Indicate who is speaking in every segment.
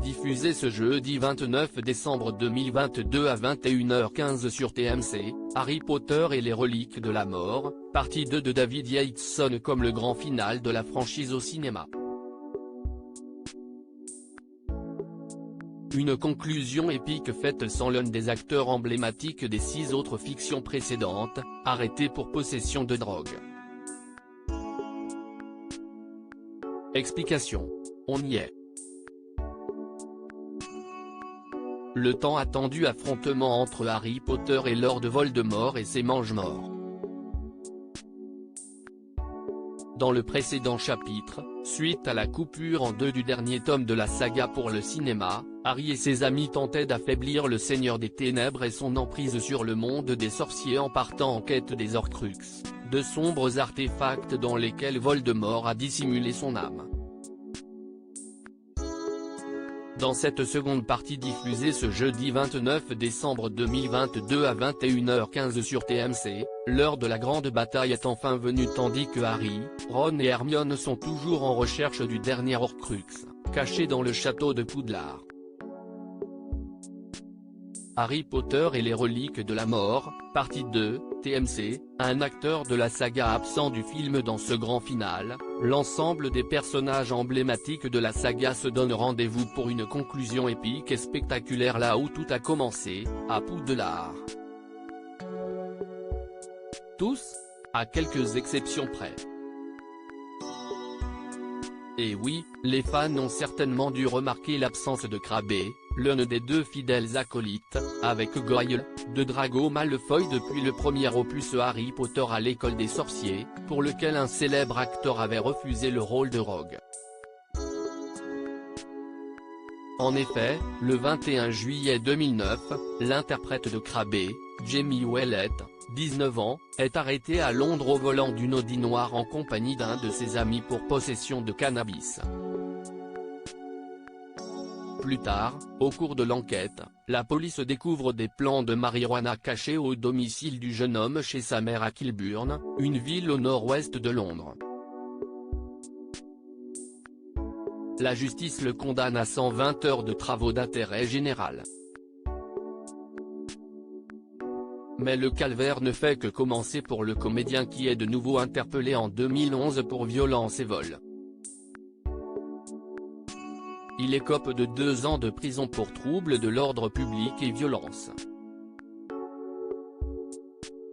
Speaker 1: Diffusé ce jeudi 29 décembre 2022 à 21h15 sur TMC, Harry Potter et les reliques de la mort, partie 2 de David Yates sonne comme le grand final de la franchise au cinéma. Une conclusion épique faite sans l'un des acteurs emblématiques des 6 autres fictions précédentes, arrêté pour possession de drogue. Explication. On y est. Le tant attendu affrontement entre Harry Potter et Lord Voldemort et ses mange-morts. Dans le précédent chapitre, suite à la coupure en 2 du dernier tome de la saga pour le cinéma, Harry et ses amis tentaient d'affaiblir le Seigneur des Ténèbres et son emprise sur le monde des sorciers en partant en quête des Horcruxes, de sombres artefacts dans lesquels Voldemort a dissimulé son âme. Dans cette seconde partie diffusée ce jeudi 29 décembre 2022 à 21h15 sur TMC, l'heure de la grande bataille est enfin venue tandis que Harry, Ron et Hermione sont toujours en recherche du dernier Horcrux, caché dans le château de Poudlard. Harry Potter et les reliques de la mort, partie 2, TMC, un acteur de la saga absent du film dans ce grand final, l'ensemble des personnages emblématiques de la saga se donnent rendez-vous pour une conclusion épique et spectaculaire là où tout a commencé, à Poudlard. Tous, à quelques exceptions près. Et oui, les fans ont certainement dû remarquer l'absence de Crabbe, l'un des 2 fidèles acolytes, avec Goyle, de Drago Malfoy depuis le premier opus Harry Potter à l'école des sorciers, pour lequel un célèbre acteur avait refusé le rôle de Rogue. En effet, le 21 juillet 2009, l'interprète de Crabbe, Jamie Ouellet, 19 ans, est arrêté à Londres au volant d'une Audi noire en compagnie d'un de ses amis pour possession de cannabis. Plus tard, au cours de l'enquête, la police découvre des plants de marijuana cachés au domicile du jeune homme chez sa mère à Kilburn, une ville au nord-ouest de Londres. La justice le condamne à 120 heures de travaux d'intérêt général. Mais le calvaire ne fait que commencer pour le comédien qui est de nouveau interpellé en 2011 pour violence et vol. Il écope de 2 ans de prison pour trouble de l'ordre public et violence.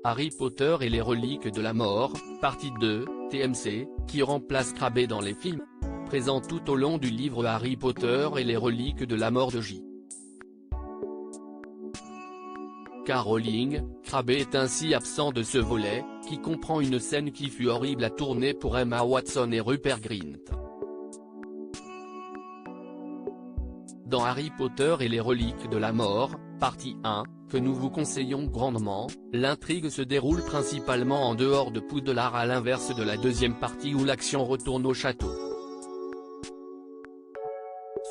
Speaker 1: Harry Potter et les reliques de la mort, partie 2, TMC, qui remplace Crabbe dans les films, présent tout au long du livre Harry Potter et les reliques de la mort de J. K. Rowling, Crabbe est ainsi absent de ce volet, qui comprend une scène qui fut horrible à tourner pour Emma Watson et Rupert Grint. Dans Harry Potter et les reliques de la mort, partie 1, que nous vous conseillons grandement, l'intrigue se déroule principalement en dehors de Poudlard à l'inverse de la deuxième partie où l'action retourne au château.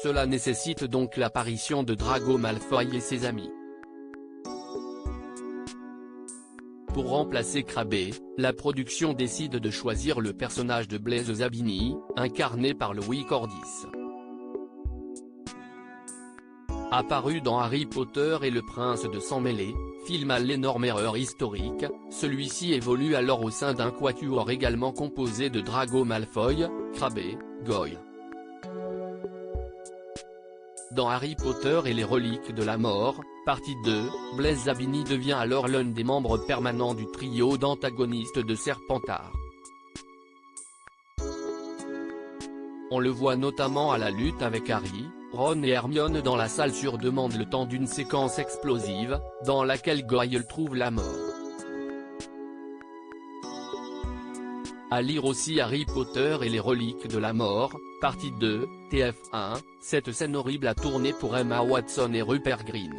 Speaker 1: Cela nécessite donc l'apparition de Drago Malfoy et ses amis. Pour remplacer Crabbe, la production décide de choisir le personnage de Blaise Zabini, incarné par Louis Cordis. Apparu dans Harry Potter et le Prince de Sang-Mêlé, film à l'énorme erreur historique, celui-ci évolue alors au sein d'un quatuor également composé de Drago Malfoy, Crabbe, Goyle. Dans Harry Potter et les reliques de la mort, partie 2, Blaise Zabini devient alors l'un des membres permanents du trio d'antagonistes de Serpentard. On le voit notamment à la lutte avec Harry, Ron et Hermione dans la salle sur demande le temps d'une séquence explosive, dans laquelle Goyle trouve la mort. À lire aussi Harry Potter et les reliques de la mort, partie 2, TF1, cette scène horrible a tourné pour Emma Watson et Rupert Grint.